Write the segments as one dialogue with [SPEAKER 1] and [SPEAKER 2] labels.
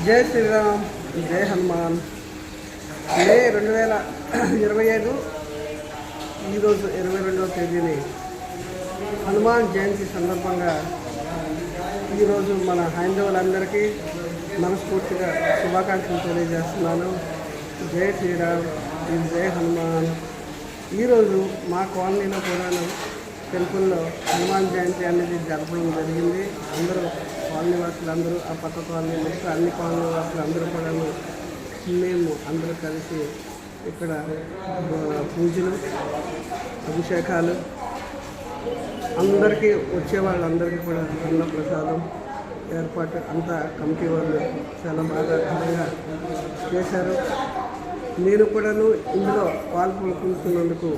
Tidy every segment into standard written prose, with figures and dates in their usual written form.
[SPEAKER 1] జై శ్రీరామ్, జై హనుమాన్. మే 2025 ఈరోజు 22వ తేదీని హనుమాన్ జయంతి సందర్భంగా ఈరోజు మన హైందవులందరికీ మనస్ఫూర్తిగా శుభాకాంక్షలు తెలియజేస్తున్నాను. జై శ్రీరామ్, జై హనుమాన్. ఈరోజు మా కాలనీలో కూడాను టెంపుల్లో హనుమాన్ జయంతి అనేది జరపడం జరిగింది. అందరూ కాలనీ వాసులందరూ, ఆ పక్క కాలనీ మొత్తం అన్ని కాలనీ వాసులు అందరూ కూడాను మేము అందరూ కలిసి ఇక్కడ పూజలు, అభిషేకాలు, అందరికీ వచ్చే వాళ్ళందరికీ కూడా అన్న ప్రసాదం ఏర్పాటు అంతా కమిటీ వాళ్ళు చాలా బాగా ఘనంగా చేశారు. నేను కూడాను ఇందులో పాల్గొనుకుంటున్నందుకు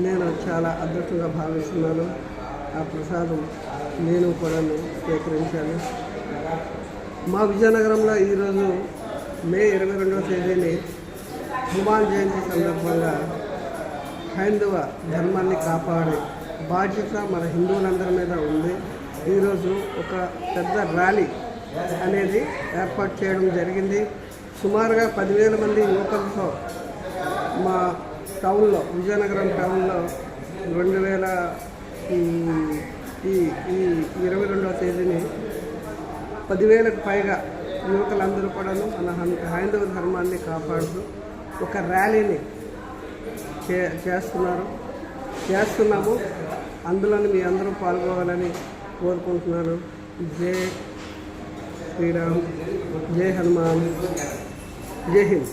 [SPEAKER 1] నేను చాలా అదృష్టంగా భావిస్తున్నాను. ఆ ప్రసాదం నేను కూడాను స్వీకరించాను. మా విజయనగరంలో ఈరోజు మే 22వ తేదీని హనుమాన్ జయంతి సందర్భంగా హైందవ ధర్మాన్ని కాపాడే బాధ్యత మన హిందువులందరి మీద ఉంది. ఈరోజు ఒక పెద్ద ర్యాలీ అనేది ఏర్పాటు చేయడం జరిగింది. సుమారుగా 10,000 మంది యువకులతో మా టౌన్లో, విజయనగరం టౌన్లో 22వ తేదీని 10,000కు పైగా యువకులందరూ కూడాను మన హైందవ ధర్మాన్ని కాపాడుతూ ఒక ర్యాలీని చేస్తున్నాము. అందులో మీ అందరూ పాల్గొవాలని కోరుకుంటున్నాను. జై శ్రీరామ్, జై హనుమాన్, జై హింద్.